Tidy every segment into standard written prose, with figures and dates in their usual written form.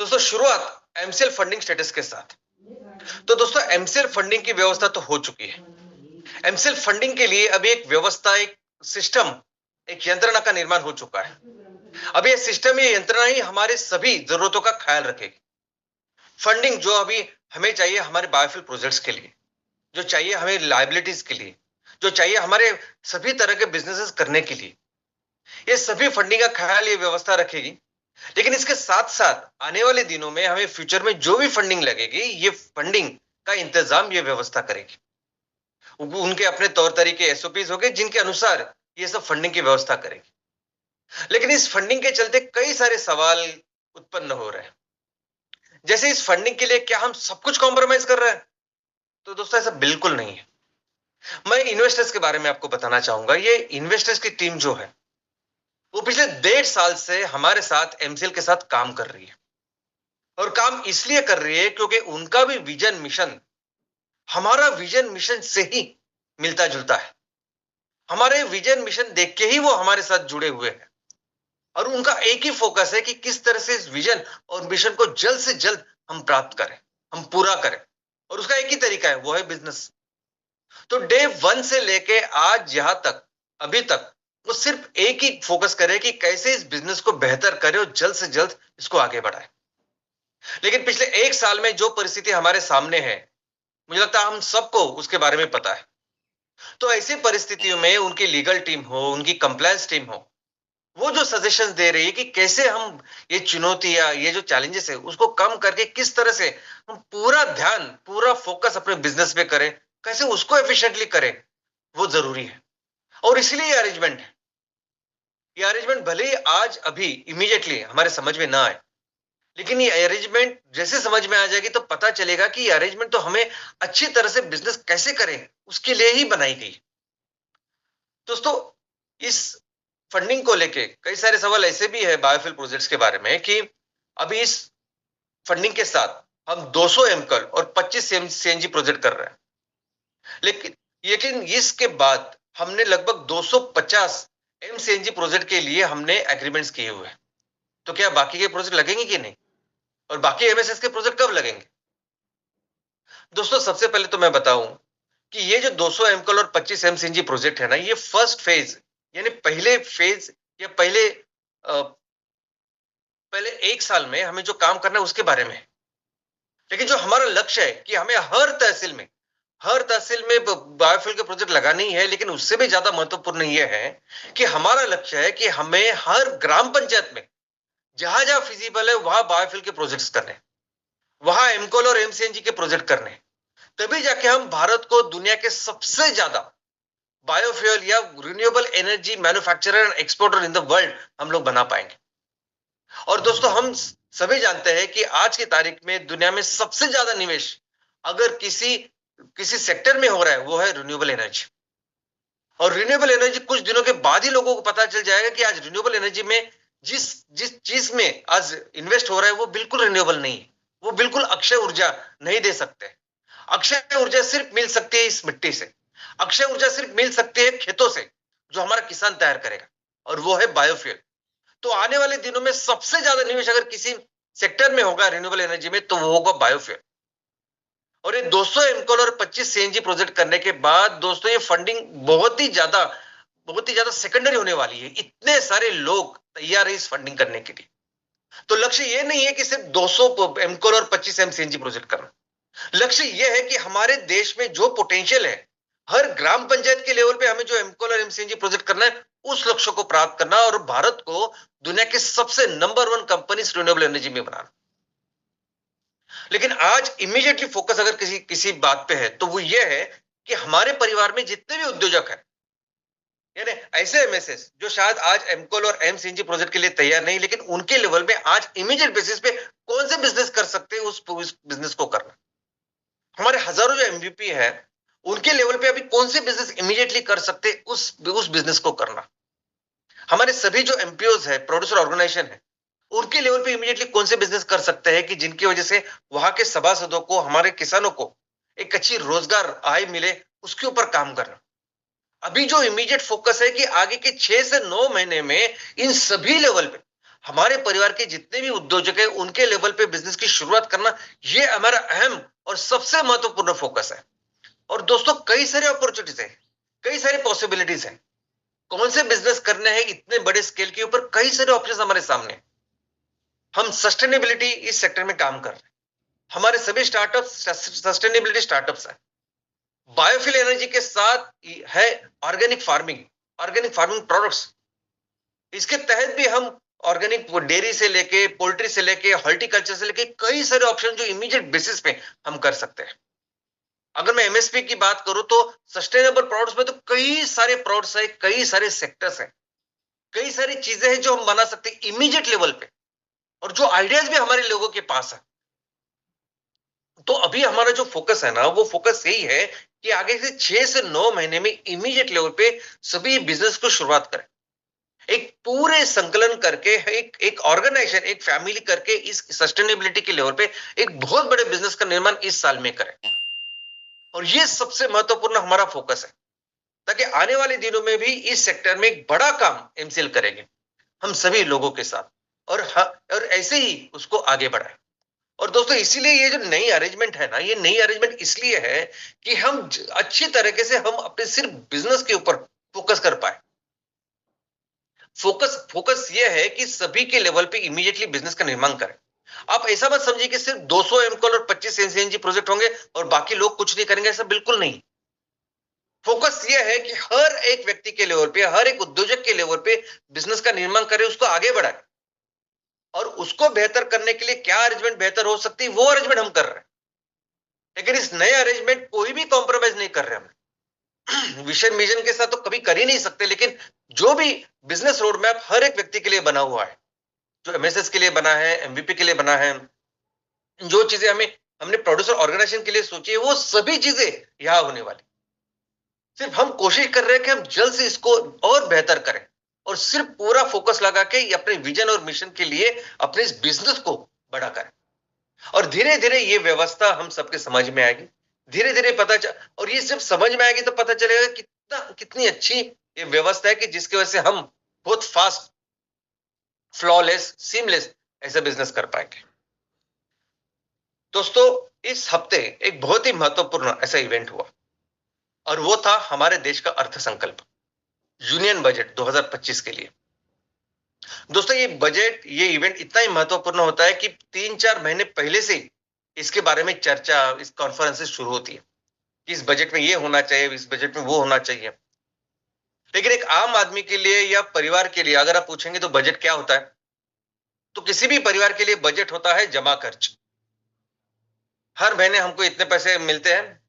दोस्तों शुरुआत MCL funding status के साथ। तो दोस्तों एमसीएल फंडिंग की व्यवस्था तो हो चुकी है। एमसीएल फंडिंग के लिए अभी एक व्यवस्था, एक सिस्टम, एक यंत्रणा का निर्माण हो चुका है। अब ये सिस्टम, ये यंत्रणा ही हमारे सभी जरूरतों का ख्याल रखेगी। फंडिंग जो अभी हमें चाहिए हमारे बायोफ्यूल प्रोजेक्ट्स के लिए, जो चाहिए हमें लायबिलिटीज के लिए, जो चाहिए हमारे सभी तरह के बिजनेसेस करने के लिए, ये सभी फंडिंग का ख्याल ये व्यवस्था रखेगी। लेकिन इसके साथ साथ आने वाले दिनों में हमें फ्यूचर में जो भी फंडिंग लगेगी, ये फंडिंग का इंतजाम ये व्यवस्था करेगी। उनके अपने तौर तरीके, एसओपीज होंगे जिनके अनुसार ये सब फंडिंग की व्यवस्था करेगी। लेकिन इस फंडिंग के चलते कई सारे सवाल उत्पन्न हो रहे हैं। जैसे इस फंडिंग के लिए क्या हम सब कुछ कॉम्प्रोमाइज कर रहे हैं? तो दोस्तों ऐसा बिल्कुल नहीं है। मैं इन्वेस्टर्स के बारे में आपको बताना चाहूंगा। ये इन्वेस्टर्स की टीम जो है, वो पिछले 1.5 साल से हमारे साथ एमसीएल के साथ काम कर रही है। और काम इसलिए कर रही है क्योंकि उनका भी विजन मिशन हमारा विजन मिशन से ही मिलता जुलता है। हमारे विजन मिशन देख के ही वो हमारे साथ जुड़े हुए हैं। और उनका एक ही फोकस है कि किस तरह से इस विजन और मिशन को जल्द से जल्द हम प्राप्त करें, हम पूरा करें। और उसका एक ही तरीका है, वो है बिजनेस। तो डे 1 से लेके आज यहां तक, अभी तक वो सिर्फ एक ही फोकस करे कि कैसे इस बिजनेस को बेहतर करे और जल्द से जल्द इसको आगे बढ़ाए। लेकिन पिछले 1 साल में जो परिस्थिति हमारे सामने है, मुझे लगता है हम सबको उसके बारे में पता है। तो ऐसी परिस्थितियों में उनकी लीगल टीम हो, उनकी कंप्लायंस टीम हो, वो जो सजेशंस दे रही है कि कैसे हम ये चुनौतियां, ये जो चैलेंजेस है, उसको कम करके किस तरह से हम पूरा ध्यान, पूरा फोकस अपने बिजनेस पे करें, कैसे उसको एफिशिएंटली करें, वो जरूरी है। और इसलिए ये अरेंजमेंट है। ये अरेंजमेंट भले ही आज अभी इमीडिएटली हमारे समझ में ना आए, लेकिन ये अरेंजमेंट जैसे समझ में आ जाएगी तो पता चलेगा कि ये अरेंजमेंट तो हमें अच्छी तरह से बिजनेस कैसे करें उसके लिए ही बनाई गई। दोस्तों इस फंडिंग को लेके कई सारे सवाल ऐसे भी है बायोफ्यूल प्रोजेक्ट्स के बारे में कि अभी इस फंडिंग के साथ हम 200 एमकल और 25 सीएनजी प्रोजेक्ट कर रहे हैं। लेकिन लेकिन इसके बाद हमने लगभग 250 एमसीएनजी प्रोजेक्ट के लिए हमने एग्रीमेंट्स किए हुए हैं। तो क्या बाकी के प्रोजेक्ट लगेंगे कि नहीं? और बाकी एमएसएस के प्रोजेक्ट कब लगेंगे? दोस्तों सबसे पहले तो मैं बताऊं कि ये जो 200 एमकल और 25 एमसीएनजी प्रोजेक्ट है ना, ये फर्स्ट फेज, यानी पहले फेज या पहले 1 साल में हमें जो काम करना है उसके बारे में है। लेकिन जो हमारा लक्ष्य है कि हमें हर तहसील में बायोफ्यूल के प्रोजेक्ट लगाने ही है। लेकिन उससे भी ज्यादा महत्वपूर्ण यह है कि हमारा लक्ष्य है कि हमें हर ग्राम पंचायत में जहां जहां फिजिबल है वहां बायोफ्यूल के प्रोजेक्ट्स करने, वहां एमकोल और एमसीएनजी के प्रोजेक्ट करने। तभी जाके हम भारत को दुनिया के सबसे ज्यादा बायोफ्यूल या renewable energy manufacturer and exporter in the world हम लोग बना पाएंगे। और दोस्तों हम सभी जानते हैं कि आज की तारीख में दुनिया में सबसे ज्यादा निवेश अगर किसी किसी सेक्टर में हो रहा है वो है रिन्यूएबल एनर्जी। और रिन्यूएबल एनर्जी कुछ दिनों के बाद ही लोगों को पता चल जाएगा कि आज रिन्यूएबल एनर्जी में जिस जिस चीज में आज इन्वेस्ट हो रहा है वो बिल्कुल रिन्यूएबल नहीं है। वो बिल्कुल अक्षय ऊर्जा नहीं दे सकते। अक्षय ऊर्जा सिर्फ मिल सकती है इस मिट्टी से। अक्षय ऊर्जा सिर्फ मिल सकती है खेतों से, जो हमारा किसान तैयार करेगा, और वो है बायोफ्यूल। तो आने वाले दिनों में सबसे ज्यादा निवेश अगर किसी सेक्टर में होगा रिन्यूएबल एनर्जी में तो वो होगा बायोफ्यूल। और ये 200 एमकॉल और 25 सीएनजी प्रोजेक्ट करने के बाद दोस्तों ये फंडिंग बहुत ही ज्यादा सेकेंडरी होने वाली है। इतने सारे लोग तैयार है इस फंडिंग करने के लिए। तो लक्ष्य ये नहीं है कि सिर्फ 200 एमकॉल और 25 सीएनजी प्रोजेक्ट करना। लक्ष्य यह है कि हमारे देश में जो पोटेंशियल है, हर ग्राम पंचायत के लेवल पे हमें जो एमकॉल और एमसीएनजी प्रोजेक्ट करना है, उस लक्ष्य को प्राप्त करना और भारत को दुनिया के सबसे नंबर 1 कंपनी रिन्यूएबल एनर्जी में बनाना। लेकिन आज इमीडिएटली फोकस अगर किसी किसी बात पे है तो वो ये है कि हमारे परिवार में जितने भी उद्योजक हैं, यानी ऐसे एमएसएस जो शायद आज एमकोल और एमसीएनजी प्रोजेक्ट के लिए तैयार नहीं, लेकिन उनके लेवल में आज इमीडिएट बेसिस पे कौन से बिजनेस कर सकते हैं उस बिजनेस को करना। हमारे हजारों जो एमवीपी है उनके लेवल पे अभी कौन से बिजनेस इमीडिएटली कर सकते हैं उस बिजनेस को करना। हमारे सभी जो एमपीओज है, प्रोड्यूसर ऑर्गेनाइजेशन है, उनके लेवल पे इमीडिएटली कौन से बिजनेस कर सकते हैं कि जिनकी वजह से वहां के सभासदों को, हमारे किसानों को एक अच्छी रोजगार आय मिले, उसके ऊपर काम करना। अभी जो इमीडिएट फोकस है कि आगे के 6 से 9 महीने में इन सभी लेवल पे हमारे परिवार के जितने भी उद्योजक है उनके लेवल पे बिजनेस की शुरुआत करना, ये हमारा अहम और सबसे महत्वपूर्ण फोकस है। और दोस्तों कई सारे अपॉर्चुनिटीज है, कई सारी पॉसिबिलिटीज है। कौन से बिजनेस करने हैं इतने बड़े स्केल के ऊपर, कई सारे ऑप्शंस हमारे सामने। हम सस्टेनेबिलिटी इस सेक्टर में काम कर रहे हैं। हमारे सभी स्टार्टअप्स सस्टेनेबिलिटी स्टार्टअप्स है। बायोफ्यूल एनर्जी के साथ है ऑर्गेनिक फार्मिंग प्रोडक्ट्स। इसके तहत भी हम ऑर्गेनिक डेयरी से लेके, पोल्ट्री से लेके, हॉर्टिकल्चर से लेके कई सारे ऑप्शन जो इमीडिएट बेसिस पे हम कर सकते हैं। अगर मैं एमएसपी की बात करूं तो सस्टेनेबल प्रोडक्ट्स में तो कई सारे प्रोडक्ट्स है, कई सारे सेक्टर्स हैं, कई सारी चीजें हैं जो हम बना सकते हैं इमीडिएट लेवल पे, और जो आइडियाज भी हमारे लोगों के पास है। तो अभी हमारा जो फोकस है ना, वो फोकस यही है कि आगे से 6 से 9 महीने में इमीडिएट लेवल पे सभी बिजनेस को शुरुआत करें। एक पूरे संकलन करके, एक ऑर्गेनाइजेशन, एक फैमिली करके इस सस्टेनेबिलिटी के लेवल पे एक बहुत बड़े बिजनेस का निर्माण इस साल में करें। और ये सबसे महत्वपूर्ण हमारा फोकस है, ताकि आने वाले दिनों में भी इस सेक्टर में एक बड़ा काम एमसीएल करेंगे हम सभी लोगों के साथ, और ऐसे ही उसको आगे बढ़ाएं। और दोस्तों इसीलिए ये जो नई अरेंजमेंट है ना, ये नई अरेंजमेंट इसलिए है कि हम अच्छी तरीके से हम अपने सिर्फ बिजनेस के ऊपर फोकस कर पाए। फोकस ये है कि सभी के लेवल पे इमीडिएटली बिजनेस का निर्माण करें। आप ऐसा मत समझिए कि सिर्फ 200 एमकॉल और 25 एनसीएनजी प्रोजेक्ट होंगे और बाकी लोग कुछ नहीं करेंगे, ऐसा बिल्कुल नहीं। फोकस ये है कि हर एक व्यक्ति के लेवल पे, हर एक उद्योजक के लेवल पे बिजनेस का निर्माण करें, उसको आगे बढ़ाए, और उसको बेहतर करने के लिए क्या अरेंजमेंट बेहतर हो सकती है वो अरेंजमेंट हम कर रहे हैं। लेकिन इस नए अरेंजमेंट कोई भी कॉम्प्रोमाइज नहीं कर रहे हम। विजन मिशन के साथ तो कभी कर ही नहीं सकते, लेकिन जो भी बिजनेस रोड मैप हर एक व्यक्ति के लिए बना हुआ है, जो एमएसएस के लिए बना है, एमवीपी के लिए बना है, जो चीजें हमने प्रोड्यूसर ऑर्गेनाइजेशन के लिए सोची है, वो सभी चीजें यहां होने वाली। सिर्फ हम कोशिश कर रहे हैं कि हम जल्द से इसको और बेहतर करें, और सिर्फ पूरा फोकस लगा के अपने विजन और मिशन के लिए अपने इस बिजनेस को बड़ा करें। और धीरे धीरे ये व्यवस्था हम सबके समझ में आएगी, धीरे धीरे और ये जब समझ में आएगी तो पता चलेगा कितनी अच्छी ये व्यवस्था है, कि जिसकी वजह से हम बहुत फास्ट, फ्लॉलेस, सीमलेस ऐसा बिजनेस कर पाएंगे। दोस्तों इस हफ्ते एक बहुत ही महत्वपूर्ण ऐसा इवेंट हुआ, और वो था हमारे देश का अर्थसंकल्प, यूनियन बजट 2025 के लिए। दोस्तों ये इवेंट इतना ही महत्वपूर्ण होता है कि 3-4 महीने पहले से इसके बारे में चर्चा, इस कॉन्फ्रेंसेस शुरू होती है कि इस बजट में ये होना चाहिए, इस बजट में वो होना चाहिए। लेकिन एक आम आदमी के लिए या परिवार के लिए अगर आप पूछेंगे तो बजट क्या होता है, तो किसी भी परिवार के लिए बजट होता है जमा खर्च। हर महीने हमको इतने पैसे मिलते हैं,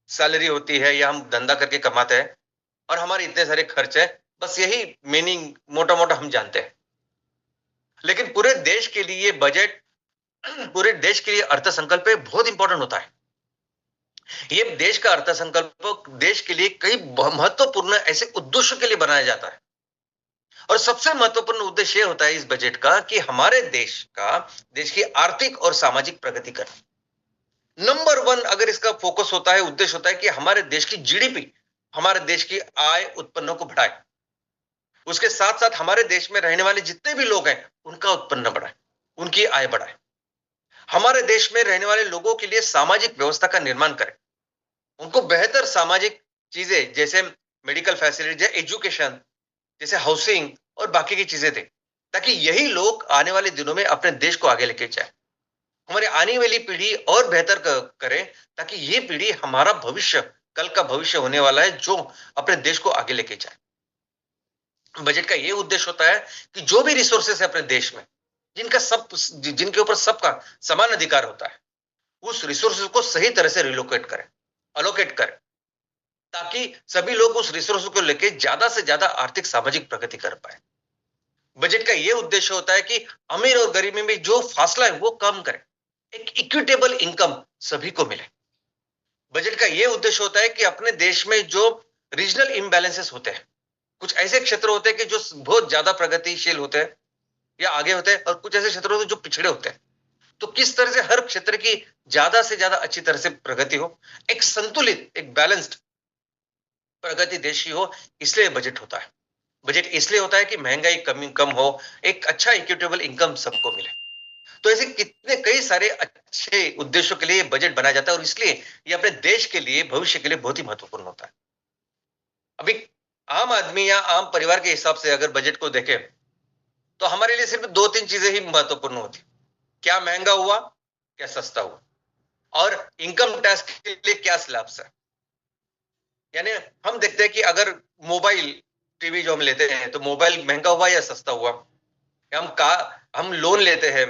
सैलरी होती है या हम धंधा करके कमाते हैं, और हमारे इतने सारे खर्च है, बस यही मीनिंग मोटा मोटा हम जानते हैं। लेकिन पूरे देश के लिए बजट, पूरे देश के लिए अर्थसंकल्प बहुत इंपॉर्टेंट होता है। ये देश का अर्थसंकल्प देश के लिए कई महत्वपूर्ण ऐसे उद्देश्यों के लिए बनाया जाता है, और सबसे महत्वपूर्ण उद्देश्य ये होता है इस बजट का कि हमारे देश की आर्थिक और सामाजिक प्रगति करना। नंबर 1 अगर इसका फोकस होता है, उद्देश्य होता है कि हमारे देश की जीडीपी, हमारे देश की आय उत्पन्न को बढ़ाए। उसके साथ साथ हमारे देश में रहने वाले जितने भी लोग हैं उनका उत्पन्न बढ़ाए, उनकी आय बढ़ाए। हमारे देश में रहने वाले लोगों के लिए सामाजिक व्यवस्था का निर्माण करें, उनको बेहतर सामाजिक चीजें जैसे मेडिकल फैसिलिटी, एजुकेशन, जैसे हाउसिंग और बाकी की चीजें दें, ताकि यही लोग आने वाले दिनों में अपने देश को आगे लेके जाए, हमारी आने वाली पीढ़ी और बेहतर करे, ताकि ये पीढ़ी हमारा भविष्य, कल का भविष्य होने वाला है, जो अपने देश को आगे लेके जाए। बजट का ये उद्देश्य होता है कि जो भी रिसोर्सेस है अपने देश में, जिनके ऊपर सबका समान अधिकार होता है, उस रिसोर्सेस को सही तरह से रिलोकेट करें, अलोकेट करें, ताकि सभी लोग उस रिसोर्स को लेके ज्यादा से ज्यादा आर्थिक सामाजिक प्रगति कर पाए। बजट का यह उद्देश्य होता है कि अमीर और गरीबी में जो फासला है वो कम करें, एक इक्विटेबल इनकम सभी को मिले। बजट का यह उद्देश्य होता है कि अपने देश में जो रीजनल इम्बैलेंसेस होते हैं, कुछ ऐसे क्षेत्र होते हैं कि जो बहुत ज्यादा प्रगतिशील होते हैं या आगे होते हैं, और कुछ ऐसे क्षेत्र होते हैं जो पिछड़े होते हैं। तो किस तरह से हर क्षेत्र की ज्यादा से ज्यादा अच्छी तरह से प्रगति हो, एक संतुलित, एक बैलेंस्ड प्रगति देश की हो, इसलिए बजट होता है। बजट इसलिए होता है कि महंगाई कम हो, एक अच्छा इक्विटेबल इनकम सबको मिले। तो ऐसे कितने कई सारे अच्छे उद्देश्यों के लिए बजट बनाया जाता है और इसलिए ये अपने देश के लिए, भविष्य के लिए बहुत ही महत्वपूर्ण होता है। अभी आम आदमी या आम परिवार के हिसाब से अगर बजट को देखें तो हमारे लिए सिर्फ 2-3 चीजें ही महत्वपूर्ण होती। क्या महंगा हुआ, क्या सस्ता हुआ, और इनकम टैक्स के लिए क्या स्लैब्स है। यानी हम देखते हैं कि अगर मोबाइल, टीवी जो हम लेते हैं तो मोबाइल महंगा हुआ या सस्ता हुआ, या हम लोन लेते हैं,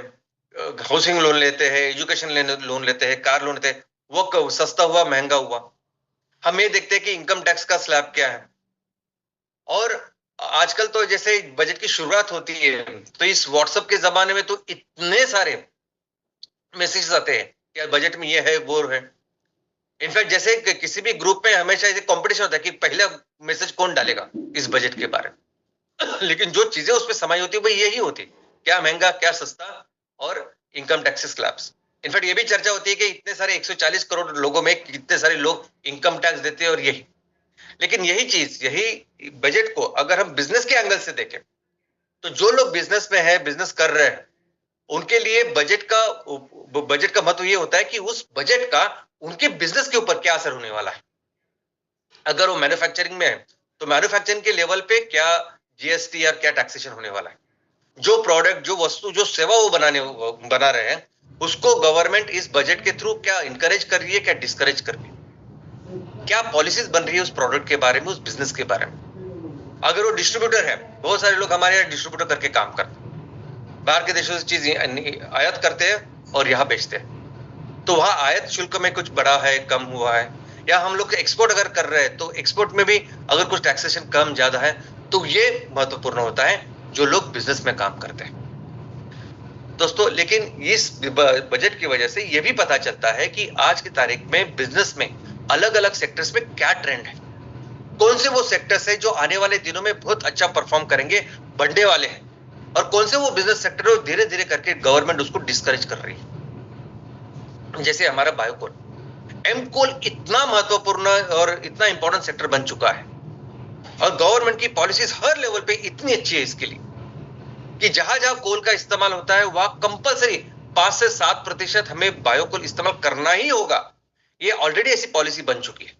हाउसिंग लोन लेते हैं, एजुकेशन लोन लेते हैं, कार लोन लेते हैं, वो सस्ता हुआ महंगा हुआ। हम ये देखते हैं कि इनकम टैक्स का स्लैब क्या है। और आजकल तो जैसे बजट की शुरुआत होती है तो इस व्हाट्सएप के जमाने में तो इतने सारे मैसेजेस आते हैं कि बजट में ये है वो है। इनफैक्ट जैसे किसी भी ग्रुप में हमेशा ऐसे कंपटीशन होता है कि पहला मैसेज कौन डालेगा इस बजट के बारे में। लेकिन जो चीजें उसमें समाई होती है वो यही होती, क्या महंगा क्या सस्ता और इनकम टैक्स स्लैब्स। इनफैक्ट ये भी चर्चा होती है कि इतने सारे 140 करोड़ लोगों में कितने सारे लोग इनकम टैक्स देते हैं और यही। लेकिन यही चीज, यही बजट को अगर हम बिजनेस के एंगल से देखें तो जो लोग बिजनेस में है, बिजनेस कर रहे हैं, उनके लिए बजट का महत्व ये होता है कि उस बजट का उनके बिजनेस के ऊपर क्या असर होने वाला है। अगर वो मैन्युफैक्चरिंग में है तो मैन्युफैक्चरिंग के लेवल पे क्या जीएसटी या क्या टैक्सेशन होने वाला है। जो प्रोडक्ट, जो वस्तु, जो सेवा वो बना रहे हैं उसको गवर्नमेंट इस बजट के थ्रू क्या इंकरेज कर रही है, क्या डिस्करेज कर रही है, क्या पॉलिसीज बन रही है उस प्रोडक्ट के बारे में, उस बिजनेस के बारे में। अगर वो डिस्ट्रीब्यूटर है, बहुत सारे लोग हमारे यहाँ डिस्ट्रीब्यूटर करके काम करते हैं, बाहर के देशों से चीज आयात करते हैं और यहाँ बेचते हैं। तो वहां आयात शुल्क में कुछ बढ़ा है, कम हुआ है, या हम लोग एक्सपोर्ट अगर कर रहे हैं तो एक्सपोर्ट में भी अगर कुछ टैक्सेशन कम ज्यादा है तो ये महत्वपूर्ण होता है जो लोग बिजनेस में काम करते हैं दोस्तों। लेकिन इस बजट की वजह से ये भी पता चलता है कि आज की तारीख में बिजनेस में अलग अलग सेक्टर्स में क्या ट्रेंड है, कौन से वो सेक्टर्स है जो आने वाले दिनों में बहुत अच्छा परफॉर्म करेंगे, बढ़ने वाले हैं, और कौन से वो बिजनेस सेक्टर है धीरे धीरे करके गवर्नमेंट उसको डिस्करेज कर रही है। जैसे हमारा बायोकोल, एमकोल इतना महत्वपूर्ण और इतना इंपॉर्टेंट सेक्टर बन चुका है और गवर्नमेंट की पॉलिसीज हर लेवल पे इतनी अच्छी है इसके लिए कि जहां जहां कोल का इस्तेमाल होता है वहां कंपलसरी 5 से 7% हमें बायोकोल इस्तेमाल करना ही होगा। ये ऑलरेडी ऐसी पॉलिसी बन चुकी है,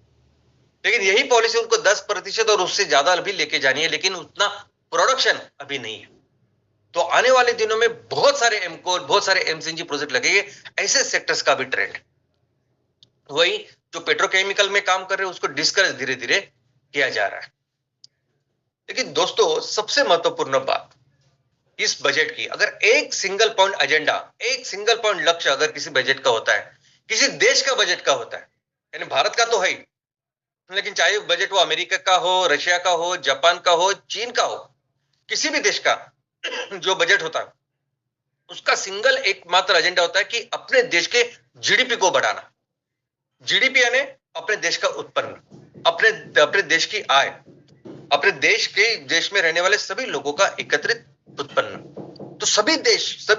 लेकिन यही पॉलिसी उनको 10% और उससे ज्यादा भी लेके जानी है, लेकिन उतना प्रोडक्शन अभी नहीं है। तो आने वाले दिनों में बहुत सारे एमकोल, बहुत सारे एमसीएनजी प्रोजेक्ट लगेंगे, ऐसे सेक्टर्स का भी ट्रेंड। वही जो पेट्रोकेमिकल में काम कर रहे हैं उसको डिस्करेज धीरे धीरे किया जा रहा है। लेकिन दोस्तों सबसे महत्वपूर्ण बात इस बजट की, अगर एक सिंगल पॉइंट एजेंडा, एक सिंगल पॉइंट लक्ष्य अगर किसी बजट का होता है, किसी देश का बजट का होता है, यानी भारत का तो है ही, लेकिन चाहे बजट वो अमेरिका का हो, रशिया का हो, जापान का हो, चीन का हो, किसी भी देश का जो बजट होता है उसका सिंगल एकमात्र एजेंडा होता है कि अपने देश के जीडीपी को बढ़ाना। जीडीपी यानी अपने देश का उत्पन्न, अपने देश की आय, अपने देश में रहने वाले सभी लोगों का एकत्रित उत्पन्न। तो सभी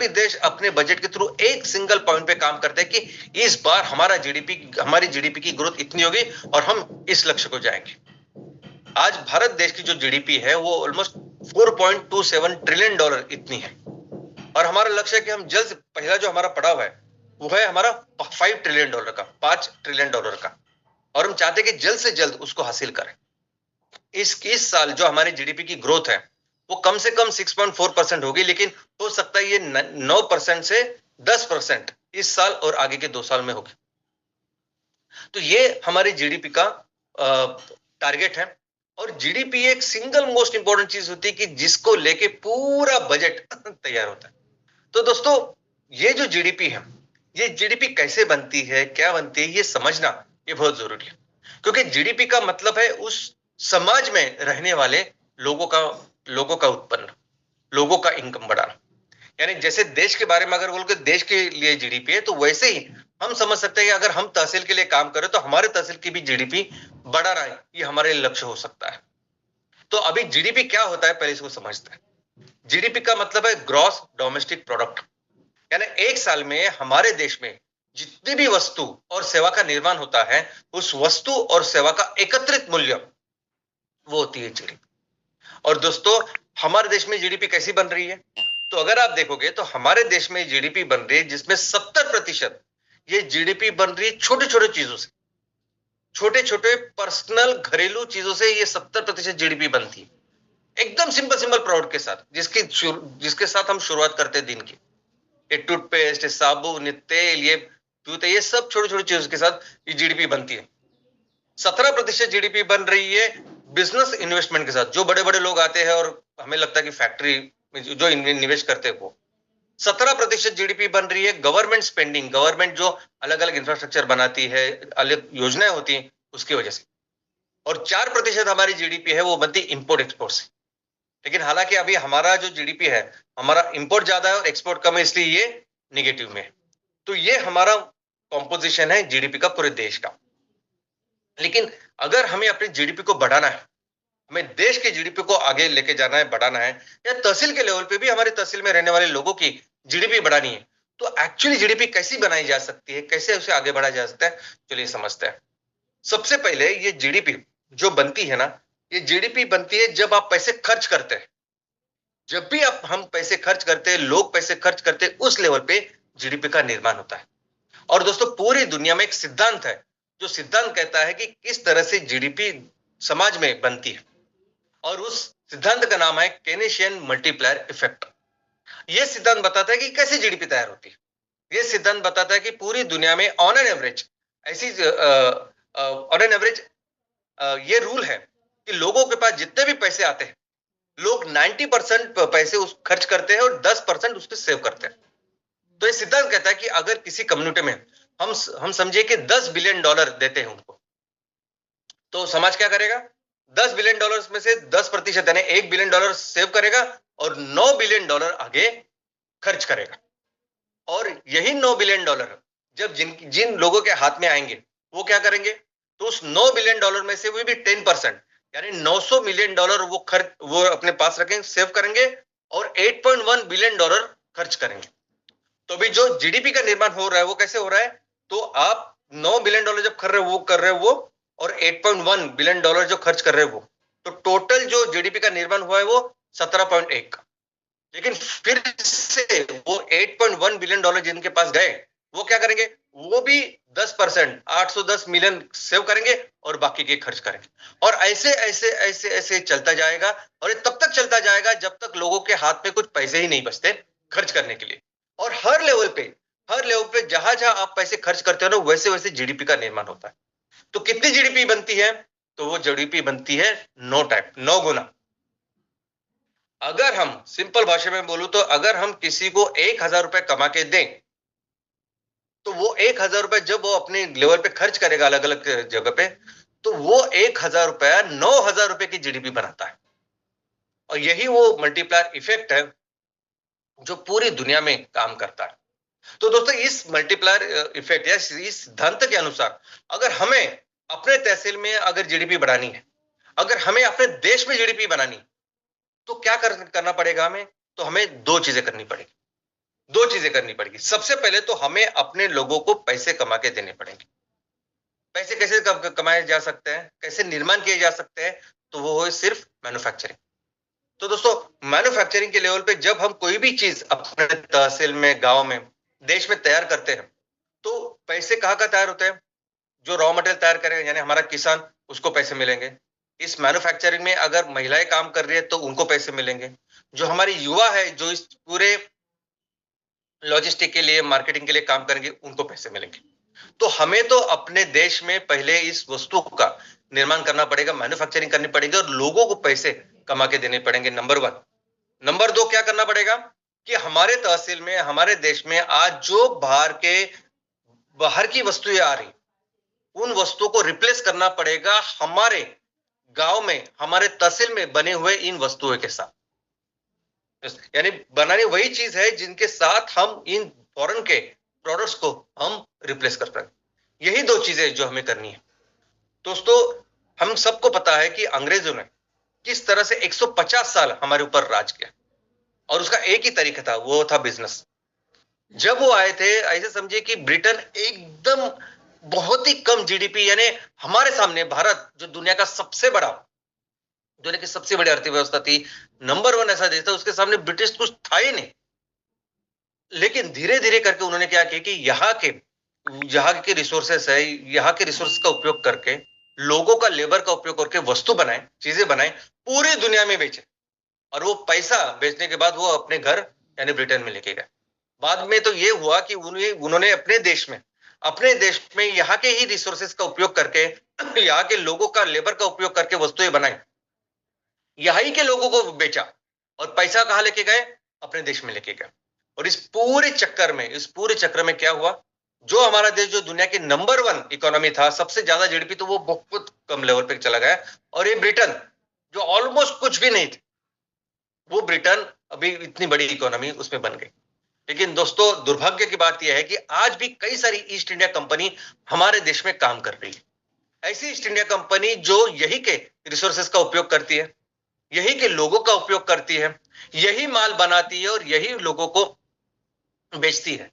देश अपने बजट के थ्रू एक सिंगल पॉइंट पे काम करते हैं कि इस बार हमारी जीडीपी की ग्रोथ इतनी होगी और हम इस लक्ष्य को जाएंगे। आज भारत देश की जो जीडीपी है वो ऑलमोस्ट $4.27 ट्रिलियन इतनी है और हमारा लक्ष्य है कि हम जल्द, पहला जो हमारा पड़ाव है वो है हमारा $5 ट्रिलियन का, $5 ट्रिलियन का, और हम चाहते हैं कि जल्द से जल्द उसको हासिल करें। इस साल जो हमारी जीडीपी की ग्रोथ है वो कम से कम 6.4% होगी, लेकिन हो सकता है ये 9% से 10% इस साल और आगे के 2 साल में होगी। तो ये हमारी जीडीपी का टारगेट है और जीडीपी एक सिंगल मोस्ट इंपॉर्टेंट चीज होती है कि जिसको लेके पूरा बजट तैयार होता है। तो दोस्तों ये जो जीडीपी है, ये जीडीपी कैसे बनती है, क्या बनती है, ये समझना ये बहुत जरूरी है, क्योंकि जीडीपी का मतलब है उस समाज में रहने वाले लोगों का उत्पन्न, लोगों का इनकम बढ़ाना। यानी जैसे देश के बारे में अगर बोल के देश के लिए जीडीपी है, तो वैसे ही हम समझ सकते हैं कि अगर हम तहसील के लिए काम करें तो हमारे तहसील की भी जीडीपी बढ़ाना है, ये हमारे लक्ष्य हो सकता है। तो अभी जीडीपी क्या होता है पहले इसको समझते हैं। जीडीपी का मतलब है ग्रॉस डोमेस्टिक प्रोडक्ट, यानी एक साल में हमारे देश में जितनी भी वस्तु और सेवा का निर्माण होता है उस वस्तु और सेवा का एकत्रित मूल्य वो होती है जीडीपी। और दोस्तों, हमारे देश में जीडीपी कैसी बन रही है? तो अगर आप देखोगे तो हमारे देश में जीडीपी बन रही है जिसमें 70% ये जीडीपी बन रही है छोटे छोटे चीजों से, छोटे छोटे पर्सनल घरेलू चीजों से ये 70% जीडीपी बनती है, एकदम सिंपल सिंपल प्रोडक्ट के साथ, जिसके साथ हम शुरुआत करते हैं दिन की। ये टूथपेस्ट, ये साबुन, ये तेल, ये जूते, ये सब छोटी छोटी चीजों के साथ ये जीडीपी बनती है। 17% जीडीपी बन रही है बिजनेस इन्वेस्टमेंट के साथ, जो बड़े बड़े लोग आते हैं और हमें लगता है कि फैक्ट्री में जो निवेश करते हैं वो। 17% जीडीपी बन रही है गवर्नमेंट स्पेंडिंग, गवर्नमेंट जो अलग अलग इंफ्रास्ट्रक्चर बनाती है, अलग योजनाएं होती हैं उसकी वजह से। और 4% हमारी जीडीपी है वो बनती इंपोर्ट एक्सपोर्ट से। लेकिन हालांकि अभी हमारा जो जीडीपी है, हमारा इंपोर्ट ज्यादा है और एक्सपोर्ट कम है, इसलिए ये निगेटिव में है। तो ये हमारा कॉम्पोजिशन है जीडीपी का पूरे देश का। लेकिन अगर हमें अपनी जीडीपी को बढ़ाना है, हमें देश की जीडीपी को आगे लेके जाना है, बढ़ाना है, या तहसील के लेवल पे भी हमारे तहसील में रहने वाले लोगों की जीडीपी बढ़ानी है, तो एक्चुअली जीडीपी कैसी बनाई जा सकती है, कैसे उसे आगे बढ़ाया जा सकता है, चलिए समझते हैं। सबसे पहले ये जीडीपी जो बनती है ना, ये जीडीपी बनती है जब आप पैसे खर्च करते हैं। जब भी आप हम पैसे खर्च करते हैं, लोग पैसे खर्च करते हैं, उस लेवल पे जीडीपी का निर्माण होता है। और दोस्तों, पूरी दुनिया में एक सिद्धांत है, जो सिद्धांत कहता है कि किस तरह से जीडीपी समाज में बनती है, और उस सिद्धांत का नाम है केनेशियन मल्टीप्लायर इफेक्ट। यह सिद्धांत बताता है कि कैसे जीडीपी तैयार होती है। यह सिद्धांत बताता है कि पूरी दुनिया में ऑन एन एवरेज ऐसी ऑन एन एवरेज ये रूल है कि लोगों के पास जितने भी पैसे आते हैं, लोग 90% पैसे उस खर्च करते हैं और 10% उसमें सेव करते हैं। तो ये सिद्धांत कहता है कि अगर किसी कम्युनिटी में हम समझे कि $10 बिलियन देते हैं उनको, तो समाज क्या करेगा? $10 बिलियन में से 10% यानी $1 बिलियन सेव करेगा और $9 बिलियन आगे खर्च करेगा। और यही $9 बिलियन जब जिन लोगों के हाथ में आएंगे, वो क्या करेंगे? तो उस $9 बिलियन में से वो भी 10% यानी $900 मिलियन वो अपने पास रखेंगे, सेव करेंगे, और $8.1 बिलियन खर्च करेंगे। तो अभी जो जीडीपी का निर्माण हो रहा है वो कैसे हो रहा है? तो आप $9 बिलियन जब कर रहे हो वो, और $8.1 बिलियन जो खर्च कर रहे हो वो, तो टोटल जो जीडीपी का निर्माण हुआ है वो 17.1 का। लेकिन फिर से वो $8.1 बिलियन जिनके पास गए, वो क्या करेंगे? वो भी 10% 810 मिलियन सेव करेंगे और बाकी के खर्च करेंगे। और ऐसे ऐसे ऐसे ऐसे चलता जाएगा, और ये तब तक चलता जाएगा जब तक लोगों के हाथ में कुछ पैसे ही नहीं बचते खर्च करने के लिए। और हर लेवल पे जहां जहां आप पैसे खर्च करते हो ना, वैसे वैसे जीडीपी का निर्माण होता है। तो कितनी जीडीपी बनती है? तो वो जीडीपी बनती है 9 गुना। अगर हम सिंपल भाषा में बोलूं तो अगर हम किसी को 1,000 रुपए कमा के दें, तो वो 1,000 रुपए जब वो अपने लेवल पे खर्च करेगा अलग अलग जगह पे, तो वो 1,000 रुपया 9,000 रुपए की जीडीपी बनाता है। और यही वो मल्टीप्लायर इफेक्ट है जो पूरी दुनिया में काम करता है। तो दोस्तों, इस मल्टीप्लायर इफेक्ट या इस सिद्धांत के अनुसार अगर हमें अपने तहसील में अगर जीडीपी बढ़ानी है, अगर हमें अपने देश में जीडीपी बनानी, तो क्या करना पड़ेगा हमें? तो हमें दो चीजें करनी पड़ेगी। सबसे पहले तो हमें अपने लोगों को पैसे कमा के देने पड़ेंगे। पैसे कैसे कमाए जा सकते हैं, कैसे निर्माण किए जा सकते हैं? तो वो है सिर्फ मैन्युफैक्चरिंग। तो दोस्तों, मैन्युफैक्चरिंग के लेवल पे जब हम कोई भी चीज अपने तहसील में, गांव में, देश में तैयार करते हैं, तो पैसे कहाँ का तैयार होते हैं? जो रॉ मटेरियल तैयार करेगा यानी हमारा किसान, उसको पैसे मिलेंगे। इस मैन्युफैक्चरिंग में अगर महिलाएं काम कर रही है तो उनको पैसे मिलेंगे। जो हमारे युवा है जो इस पूरे लॉजिस्टिक के लिए, मार्केटिंग के लिए काम करेंगे, उनको पैसे मिलेंगे। तो हमें तो अपने देश में पहले इस वस्तु का निर्माण करना पड़ेगा, मैन्युफैक्चरिंग करनी पड़ेगी और लोगों को पैसे कमा के देने पड़ेंगे, नंबर 1। नंबर 2 क्या करना पड़ेगा कि हमारे तहसील में, हमारे देश में आज जो बाहर की वस्तुएं आ रही, उन वस्तुओं को रिप्लेस करना पड़ेगा हमारे गांव में, हमारे तहसील में बने हुए इन वस्तुओं के साथ। यानी बनानी वही चीज है जिनके साथ हम इन फॉरेन के प्रोडक्ट्स को हम रिप्लेस कर पाए। यही दो चीजें जो हमें करनी है। दोस्तों, हम सबको पता है कि अंग्रेजों ने किस तरह से 150 साल हमारे ऊपर राज किया, और उसका एक ही तरीका था, वो था बिजनेस। जब वो आए थे, ऐसे समझिए कि ब्रिटेन एकदम बहुत ही कम जीडीपी, यानी हमारे सामने भारत जो दुनिया का सबसे बड़ा दुनिया की सबसे बड़ी अर्थव्यवस्था थी, नंबर वन ऐसा देश था, उसके सामने ब्रिटिश कुछ था ही नहीं। लेकिन धीरे धीरे करके उन्होंने क्या किया कि यहाँ के रिसोर्सेस है, यहाँ के रिसोर्स का उपयोग करके, लोगों का लेबर का उपयोग करके वस्तु बनाए, चीजें बनाए, पूरी दुनिया में बेचे, और वो पैसा बेचने के बाद वो अपने घर यानी ब्रिटेन में लेके गए। बाद में तो ये हुआ कि उन्होंने अपने देश में यहाँ के ही रिसोर्सेस का उपयोग करके, यहाँ के लोगों का लेबर का उपयोग करके वस्तुएं बनाई, यहीं के लोगों को बेचा, और पैसा कहां लेके गए? अपने देश में लेके गए। और इस पूरे चक्र में क्या हुआ? जो हमारा देश, जो दुनिया के नंबर वन इकोनॉमी था, सबसे ज्यादा जीडीपी, तो वो बहुत कम लेवल पे चला गया। और ये ब्रिटेन, जो ऑलमोस्ट कुछ भी नहीं थी, वो ब्रिटेन अभी इतनी बड़ी इकोनॉमी उसमें बन गई। लेकिन दोस्तों, दुर्भाग्य की बात यह है कि आज भी कई सारी ईस्ट इंडिया कंपनी हमारे देश में काम कर रही है। ऐसी ईस्ट इंडिया कंपनी जो यही के रिसोर्सेस का उपयोग करती है, यही के लोगों का उपयोग करती है, यही माल बनाती है, और यही लोगों को बेचती है।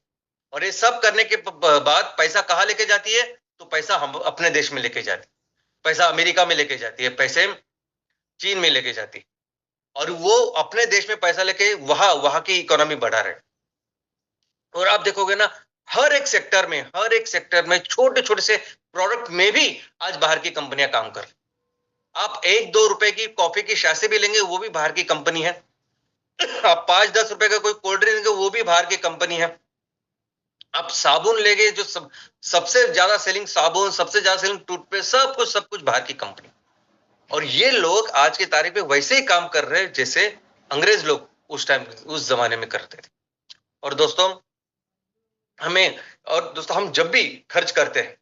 और ये सब करने के बाद पैसा कहां लेके जाती है? तो पैसा हम अपने देश में लेके जाती है, पैसा अमेरिका में लेके जाती है, पैसे चीन में लेके जाती है, और वो अपने देश में पैसा लेके वहां की इकोनॉमी बढ़ा रहे। और आप देखोगे ना, हर एक सेक्टर में छोटे छोटे से प्रोडक्ट में भी आज बाहर की कंपनियां काम कर रही। आप 1-2 रुपए की कॉफी की शासे भी लेंगे, वो भी बाहर की कंपनी है। आप 5-10 रुपए का कोई कोल्ड ड्रिंक लेंगे, वो भी बाहर की कंपनी है। आप साबुन लेंगे, जो सबसे ज्यादा सेलिंग साबुन, सबसे ज्यादा सेलिंग टूथपेस्ट, सब कुछ बाहर की कंपनी। और ये लोग आज की तारीख में वैसे ही काम कर रहे हैं जैसे अंग्रेज लोग उस जमाने में करते थे। और दोस्तों, हम जब भी खर्च करते हैं,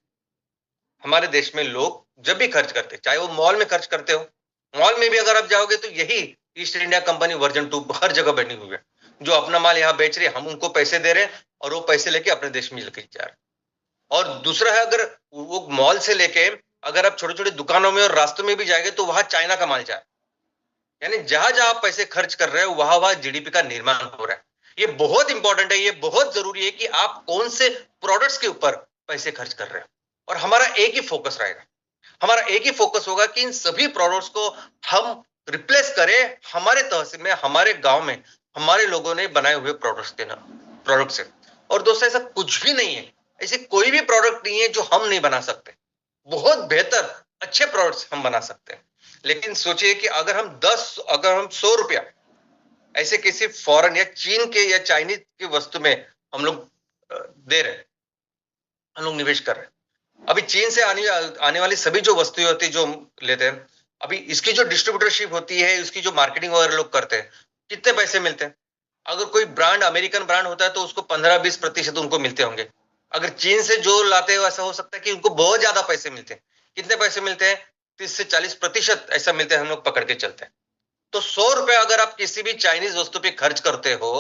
हमारे देश में लोग जब भी खर्च करते हैं, चाहे वो मॉल में खर्च करते हो, मॉल में भी अगर आप जाओगे तो यही ईस्ट इंडिया कंपनी वर्जन 2 हर जगह बनी हुई है, जो अपना माल यहाँ बेच रहे हैं, हम उनको पैसे दे रहे हैं, और वो पैसे लेके अपने देश में लेके जा रहे हैं। और दूसरा है, अगर वो मॉल से लेके अगर आप छोटे छोटे दुकानों में और रास्तों में भी जाएंगे तो वहां चाइना का माल जाए, यानी जहां जहां आप पैसे खर्च कर रहे हो वहां वहां जीडीपी का निर्माण हो रहा है। ये बहुत इंपॉर्टेंट है, ये बहुत जरूरी है कि आप कौन से प्रोडक्ट्स के ऊपर पैसे खर्च कर रहे हो। और हमारा एक ही फोकस रहेगा, हमारा एक ही फोकस होगा कि इन सभी प्रोडक्ट्स को हम रिप्लेस करें हमारे तहसील में, हमारे गांव में, हमारे लोगों ने बनाए हुए प्रोडक्ट से। और दोस्तों, ऐसा कुछ भी नहीं है, ऐसे कोई भी प्रोडक्ट नहीं है जो हम नहीं बना सकते। बहुत बेहतर अच्छे प्रोडक्ट्स हम बना सकते हैं। लेकिन सोचिए कि अगर हम 100 रुपया ऐसे किसी फॉरेन या चीन के या चाइनीज की वस्तु में हम लोग दे रहे हैं, हम लोग निवेश कर रहे हैं। अभी चीन से आने वाली सभी जो वस्तुएं होती है जो हम लेते हैं, अभी इसकी जो डिस्ट्रीब्यूटरशिप होती है, इसकी जो मार्केटिंग वगैरह लोग करते हैं, कितने पैसे मिलते हैं? अगर कोई ब्रांड अमेरिकन ब्रांड होता है तो उसको 15-20% उनको मिलते होंगे। अगर चीन से जो लाते हैं ऐसा हो सकता है कि उनको बहुत ज्यादा पैसे मिलते हैं। कितने पैसे मिलते हैं? 30 से 40% ऐसा मिलते हैं, हम लोग पकड़ के चलते हैं। तो 100 रुपए अगर आप किसी भी चाइनीज वस्तु पे खर्च करते हो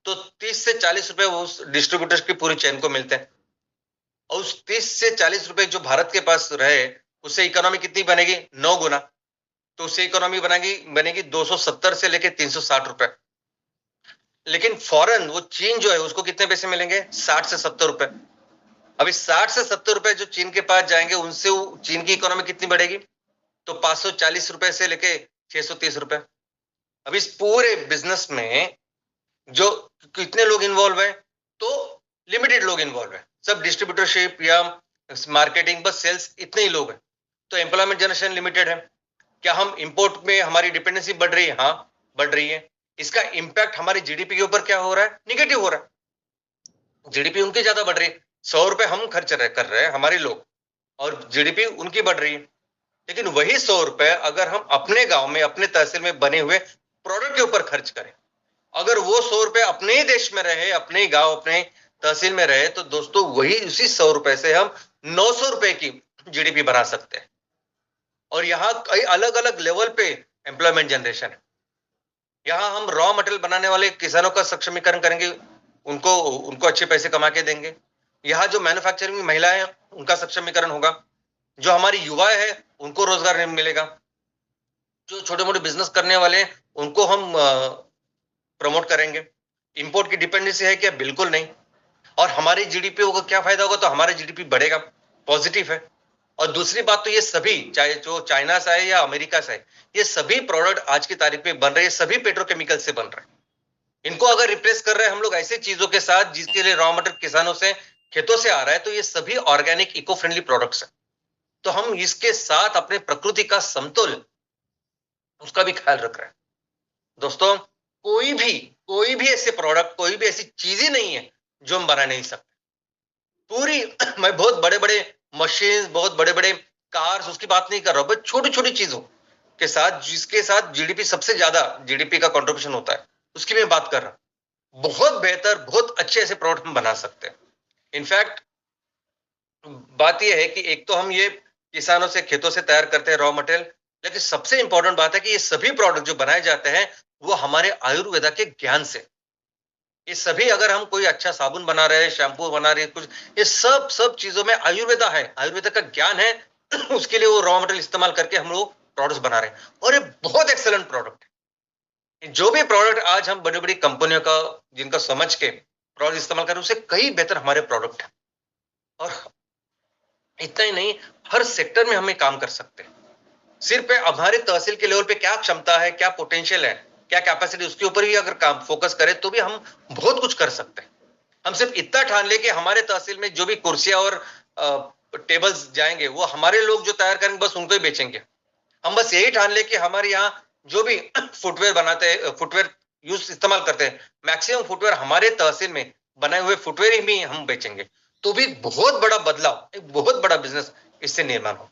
तो 30 से 40 रुपए उस डिस्ट्रीब्यूटर की पूरी चेन को मिलते हैं। और उस 30 से 40 रुपए जो भारत के पास रहे, उससे इकोनॉमी कितनी बनेगी? 9 गुना। तो उससे इकोनॉमी बनेगी 270 से लेके 360 रुपए। लेकिन फॉरेन वो चीन जो है उसको कितने पैसे मिलेंगे? 60 से 70 रुपए। अभी 60 से 70 रुपए जो चीन के पास जाएंगे, उनसे चीन की इकोनॉमी कितनी बढ़ेगी? तो 540 रुपए से लेके 630 रुपए। अब इस पूरे बिजनेस में जो कितने लोग इन्वॉल्व है? तो लिमिटेड लोग इन्वॉल्व है, सब डिस्ट्रीब्यूटरशिप या मार्केटिंग, बस सेल्स, इतने ही लोग हैं। तो एम्प्लॉयमेंट जनरेशन लिमिटेड है। क्या हम इंपोर्ट में हमारी डिपेंडेंसी बढ़ रही है? हाँ, बढ़ रही है। इसका इंपैक्ट हमारी जीडीपी के ऊपर क्या हो रहा है? निगेटिव हो रहा है। जीडीपी उनकी ज्यादा बढ़ रही है, 100 रुपए हम खर्च कर रहे हैं हमारे लोग, और जीडीपी उनकी बढ़ रही है। लेकिन वही 100 रुपए अगर हम अपने गांव में, अपने तहसील में बने हुए प्रोडक्ट के ऊपर खर्च करें, अगर वो 100 रुपए अपने ही देश में रहे, अपने ही गांव, अपने तहसील में रहे, तो दोस्तों वही उसी 100 रुपए से हम 900 रुपए की जीडीपी बना सकते हैं। और यहाँ कई अलग अलग लेवल पे एम्प्लॉयमेंट जनरेशन है। यहाँ हम रॉ मटेरियल बनाने वाले किसानों का सक्षमीकरण करेंगे, उनको उनको अच्छे पैसे कमा के देंगे। यहाँ जो मैन्युफैक्चरिंग महिलाएं हैं उनका सक्षमीकरण होगा। जो हमारी युवाएं हैं उनको रोजगार मिलेगा। जो छोटे मोटे बिजनेस करने वाले हैं उनको हम प्रमोट करेंगे। इंपोर्ट की डिपेंडेंसी है क्या? बिल्कुल नहीं। और हमारी जीडीपी को क्या फायदा होगा? तो हमारा जीडीपी बढ़ेगा, पॉजिटिव है। और दूसरी बात तो ये सभी, चाहे जो चाइना से है या अमेरिका से है, ये सभी प्रोडक्ट आज की तारीख में बन रहे हैं, सभी पेट्रोकेमिकल से बन रहे हैं। इनको अगर रिप्लेस कर रहे हैं हम लोग ऐसे चीजों के साथ जिसके लिए रॉ मटेरियल किसानों से, खेतों से आ रहा है, तो ये सभी ऑर्गेनिक इको फ्रेंडली प्रोडक्ट्स है। तो हम इसके साथ अपने प्रकृति का समतोल, उसका भी ख्याल रख रहे हैं। दोस्तों, कोई भी ऐसे प्रोडक्ट, कोई भी ऐसी चीज ही नहीं है जो हम बना नहीं सकते। पूरी मैं बहुत बड़े बड़े मशीन, बहुत बड़े बड़े कार्स, उसकी बात नहीं कर रहा हूं, बस छोटी छोटी चीजों के साथ, जिसके साथ जीडीपी सबसे ज्यादा जीडीपी का कंट्रीब्यूशन होता है, उसकी मैं बात कर रहा हूं। बहुत बेहतर, बहुत अच्छे ऐसे प्रोडक्ट हम बना सकते हैं। इनफैक्ट बात यह है कि एक तो हम ये किसानों से, खेतों से तैयार करते हैं रॉ मटेरियल, लेकिन सबसे इंपॉर्टेंट बात है कि ये सभी प्रोडक्ट जो बनाए जाते हैं वो हमारे आयुर्वेदा के ज्ञान से। ये सभी, अगर हम कोई अच्छा साबुन बना रहे हैं, शैम्पू बना रहे हैं, कुछ, ये सब चीजों में आयुर्वेदा है, आयुर्वेदा का ज्ञान है। उसके लिए वो रॉ मटेरियल इस्तेमाल करके हम लोग प्रोडक्ट्स बना रहे हैं, और ये बहुत एक्सेलेंट प्रोडक्ट है। जो भी प्रोडक्ट आज हम बड़ी बड़ी कंपनियों का, जिनका समझ के प्रोडक्ट इस्तेमाल कर रहे हैं, उससे कई बेहतर हमारे प्रोडक्ट है। और इतना ही नहीं, हर सेक्टर में हमें काम कर सकते हैं। सिर्फ हमारे तहसील के लेवल पे क्या क्षमता है, क्या पोटेंशियल है, क्या कैपेसिटी, उसके ऊपर ही अगर काम फोकस करें तो भी हम बहुत कुछ कर सकते हैं। हम सिर्फ इतना ठान ले कि हमारे तहसील में जो भी कुर्सियां और टेबल्स जाएंगे वो हमारे लोग जो तैयार करेंगे, बस उनको ही बेचेंगे। हम बस यही ठान ले कि हमारे यहाँ जो भी फुटवेयर बनाते हैं, फुटवेयर यूज इस्तेमाल करते हैं, मैक्सिमम फुटवेयर हमारे तहसील में बनाए हुए फुटवेयर ही हम बेचेंगे, तो भी बहुत बड़ा बदलाव, एक बहुत बड़ा बिजनेस इससे निर्माण हो।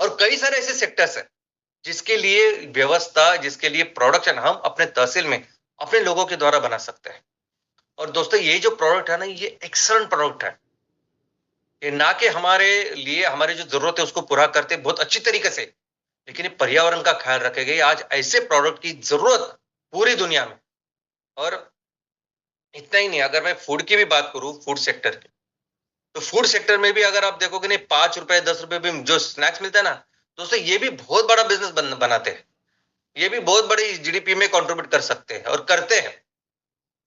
और कई सारे ऐसे सेक्टर्स हैं जिसके लिए व्यवस्था, जिसके लिए प्रोडक्शन हम अपने तहसील में अपने लोगों के द्वारा बना सकते हैं। और दोस्तों, ये जो प्रोडक्ट है ना, ये एक्सलेंट प्रोडक्ट है। ये ना कि हमारे लिए हमारी जो जरूरत है उसको पूरा करते बहुत अच्छी तरीके से, लेकिन ये पर्यावरण का ख्याल रखेगा। आज ऐसे प्रोडक्ट की जरूरत पूरी दुनिया में। और इतना ही नहीं, अगर मैं फूड की भी बात करूं, फूड सेक्टर की, तो फूड सेक्टर में भी अगर आप देखोगे नहीं, 5 रुपए 10 रुपए भी जो स्नैक्स मिलता है ना दोस्तों, ये भी बहुत बड़ा बिजनेस बनाते हैं। ये भी बहुत बड़ी जीडीपी में कंट्रीब्यूट कर सकते हैं और करते हैं।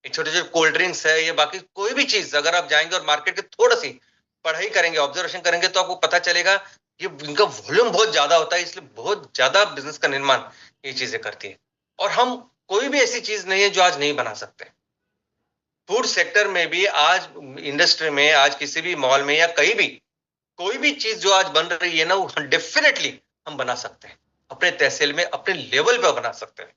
छोटे छोटे कोल्ड ड्रिंक्स है, ये बाकी कोई भी चीज, अगर आप जाएंगे और मार्केट की थोड़ी सी पढ़ाई करेंगे, ऑब्जर्वेशन करेंगे, तो आपको पता चलेगा कि इनका वॉल्यूम बहुत ज्यादा होता है, इसलिए बहुत ज्यादा बिजनेस का निर्माण ये चीजें करती है। और हम, कोई भी ऐसी चीज नहीं है जो आज नहीं बना सकते। फूड सेक्टर में भी आज, इंडस्ट्री में आज, किसी भी मॉल में या कहीं भी, कोई भी चीज जो आज बन रही है ना, वो डेफिनेटली हम बना सकते हैं, अपने तहसील में, अपने लेवल पे बना सकते हैं।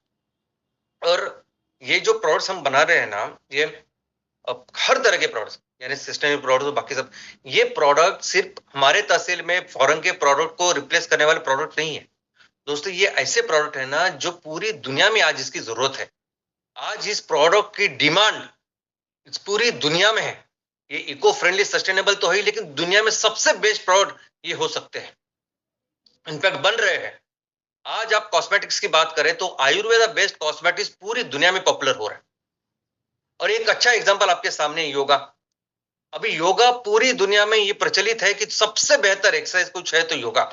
और ये जो प्रोडक्ट्स हम बना रहे हैं ना, ये अब हर तरह के प्रोडक्ट्स, यानी सिस्टम प्रोडक्ट्स, बाकी सब, ये प्रोडक्ट सिर्फ हमारे तहसील में फॉरेन के प्रोडक्ट को रिप्लेस करने वाले प्रोडक्ट नहीं है दोस्तों। ये ऐसे प्रोडक्ट है ना जो पूरी दुनिया में आज इसकी जरूरत है। आज इस प्रोडक्ट की डिमांड इस पूरी दुनिया में है। ये इको फ्रेंडली, सस्टेनेबल तो है, लेकिन दुनिया में सबसे बेस्ट प्रोडक्ट ये हो सकते हैं, इनफैक्ट बन रहे हैं। आज आप कॉस्मेटिक्स की बात करें तो आयुर्वेदा बेस्ड कॉस्मेटिक्स पूरी दुनिया में पॉपुलर हो रहा है। और एक अच्छा एग्जांपल आपके सामने, योगा। अभी योगा पूरी दुनिया में ये प्रचलित है कि सबसे बेहतर एक्सरसाइज कुछ है तो योगा।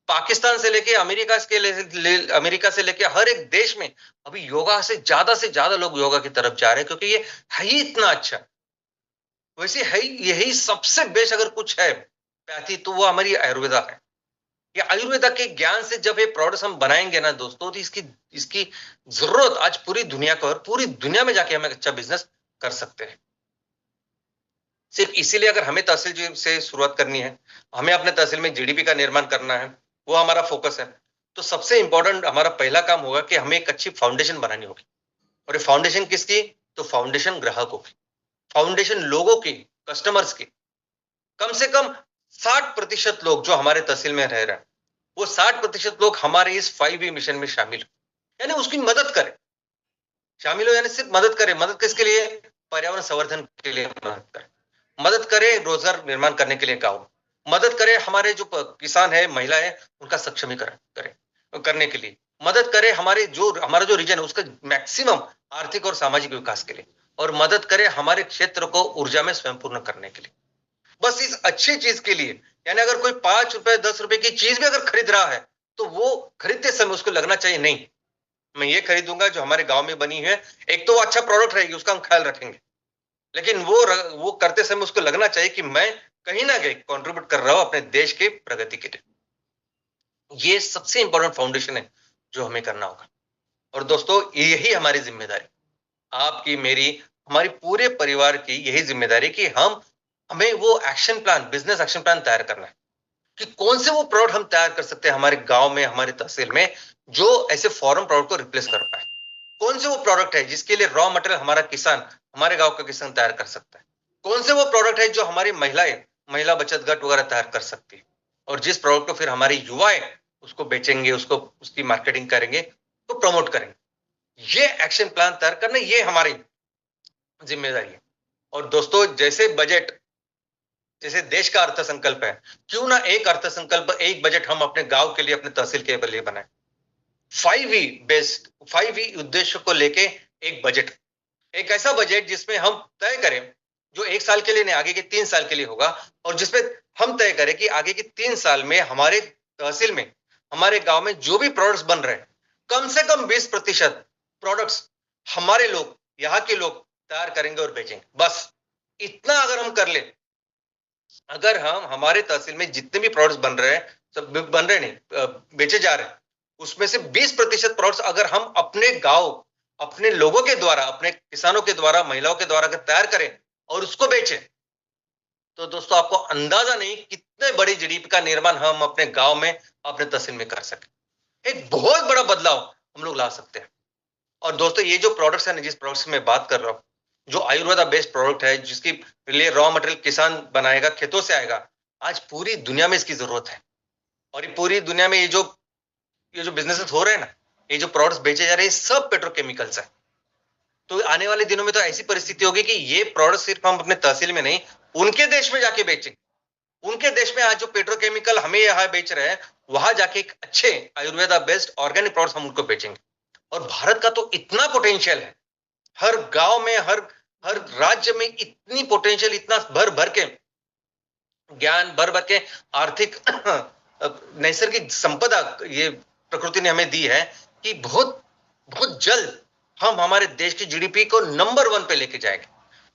पाकिस्तान से लेके अमेरिका से लेके हर एक देश में अभी योगा से ज्यादा लोग योगा की तरफ जा रहे हैं, क्योंकि ये है ही इतना अच्छा। वैसे है यही सबसे बेस्ट अगर कुछ है पैथी, तो वो हमारी आयुर्वेदा है। ये आयुर्वेदा के ज्ञान से जब ये प्रोडक्ट्स हम बनाएंगे ना दोस्तों, तो इसकी इसकी जरूरत आज पूरी दुनिया को, और पूरी दुनिया में जाके हम एक अच्छा बिजनेस कर सकते हैं। सिर्फ इसीलिए अगर हमें तहसील से शुरुआत करनी है, हमें अपने तहसील में जीडीपी का निर्माण करना है, वो हमारा फोकस है, तो सबसे इंपॉर्टेंट हमारा पहला काम होगा कि हमें एक अच्छी फाउंडेशन बनानी होगी। और ये फाउंडेशन किसकी? तो फाउंडेशन ग्राहकों की, फाउंडेशन लोगों की, कस्टमर्स की। कम से कम 60% लोग जो हमारे तहसील में रह रहे हैं, वो 60% लोग हमारे इस 5E मिशन में शामिल हो, यानी उसकी मदद करें। शामिल हो यानी सिर्फ मदद करें। मदद किसके लिए? पर्यावरण संवर्धन के लिए मदद करें, मदद करें रोजगार निर्माण करने के लिए गाँव, मदद करें हमारे जो किसान है, महिला है, उनका सक्षमीकरण करें करने के लिए, मदद करें हमारा जो रीजन है उसका मैक्सिमम आर्थिक और सामाजिक विकास के लिए, और मदद करें हमारे क्षेत्र को ऊर्जा में स्वयं पूर्ण करने के लिए। बस इस अच्छी चीज के लिए, यानी अगर कोई 5 रुपए 10 रुपए की चीज भी अगर खरीद रहा है, तो वो खरीदते समय उसको लगना चाहिए, नहीं मैं ये खरीदूंगा जो हमारे गांव में बनी है। एक तो वो अच्छा प्रोडक्ट रहेगी, उसका हम ख्याल रखेंगे, लेकिन वो करते समय उसको लगना चाहिए कि मैं कहीं ना कहीं कंट्रीब्यूट कर रहा हो अपने देश के प्रगति के लिए। ये सबसे इंपॉर्टेंट फाउंडेशन है जो हमें करना होगा। और दोस्तों यही हमारी जिम्मेदारी, आपकी, मेरी, हमारी पूरे परिवार की यही जिम्मेदारी कि हमें वो action plan, business action plan तैयार करना है कि कौन से वो प्रोडक्ट हम तैयार कर सकते हैं हमारे गांव में, हमारी तहसील में, जो ऐसे फॉरेन प्रोडक्ट को रिप्लेस कर पाए। कौन से वो प्रोडक्ट है जिसके लिए रॉ मटेरियल हमारा किसान, हमारे गांव का किसान तैयार कर सकता है। कौन से वो प्रोडक्ट है जो हमारी महिलाएं, महिला बचत गट वगैरह तैयार कर सकती है, और जिस प्रोडक्ट को फिर हमारी युवाएं उसको बेचेंगे, उसको उसकी मार्केटिंग करेंगे, तो प्रमोट करेंगे। ये एक्शन प्लान तैयार करना, ये हमारी जिम्मेदारी है। और दोस्तों जैसे बजट, जैसे देश का अर्थ संकल्प है, क्यों ना एक अर्थ संकल्प, एक बजट हम अपने गांव के लिए, अपने तहसील के लिए बनाए। 5E बेस्ड, 5E उद्देश्य को लेके एक बजट, एक ऐसा बजट जिसमें हम तय करें, जो 1 साल के लिए नहीं, आगे के 3 साल के लिए होगा, और जिसमें हम तय करें कि आगे के 3 साल में हमारे तहसील में, हमारे गांव में जो भी प्रोडक्ट्स बन रहे हैं, कम से कम 20% प्रोडक्ट्स हमारे लोग, यहाँ के लोग तैयार करेंगे और बेचेंगे। बस इतना अगर हम कर ले, अगर हम हमारे तहसील में जितने भी प्रोडक्ट्स बन रहे हैं, सब बन रहे नहीं, बेचे जा रहे हैं, उसमें से 20% प्रोडक्ट्स अगर हम अपने गांव, अपने लोगों के द्वारा, अपने किसानों के द्वारा, महिलाओं के द्वारा अगर तैयार करें और उसको बेचें, तो दोस्तों आपको अंदाजा नहीं कितने बड़ी जीडीपी का निर्माण हम अपने गांव में, अपने तहसील में कर सके। एक बहुत बड़ा बदलाव हम लोग ला सकते हैं। और दोस्तों ये जो प्रोडक्ट्स है, जिस प्रोडक्ट्स में बात कर रहा हूं, जो आयुर्वेदा बेस्ड प्रोडक्ट है, जिसके लिए रॉ मटेरियल किसान बनाएगा, खेतों से आएगा, आज पूरी दुनिया में इसकी जरूरत है। और ये पूरी दुनिया में ये जो बिजनेसेस हो रहे हैं ना, ये जो प्रोडक्ट्स बेचे जा रहे हैं, सब पेट्रोकेमिकल्स है। तो आने वाले दिनों में तो ऐसी परिस्थिति होगी कि ये प्रोडक्ट सिर्फ हम अपने तहसील में नहीं, उनके देश में जाके बेचेंगे। उनके देश में आज जो पेट्रोकेमिकल हमें यहाँ बेच रहे हैं, वहां जाके एक अच्छे आयुर्वेदा बेस्ड ऑर्गेनिक प्रोडक्ट्स हम उनको बेचेंगे। और भारत का तो इतना पोटेंशियल है, हर गांव में, हर हर राज्य में इतनी पोटेंशियल, इतना भर भर के ज्ञान, भर भर के आर्थिक नैसर्गिक संपदा ये प्रकृति ने हमें दी है कि बहुत बहुत जल्द हम हमारे देश की जीडीपी को नंबर 1 पे लेके जाएंगे।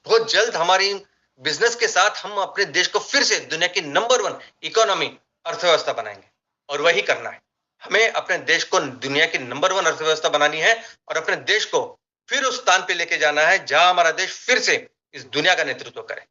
बहुत जल्द हमारी बिजनेस के साथ हम अपने देश को फिर से दुनिया की नंबर 1 इकोनॉमी, अर्थव्यवस्था बनाएंगे। और वही करना है हमें, अपने देश को दुनिया की नंबर 1 अर्थव्यवस्था बनानी है, और अपने देश को फिर उस स्थान पे लेके जाना है जहां हमारा देश फिर से इस दुनिया का नेतृत्व करे।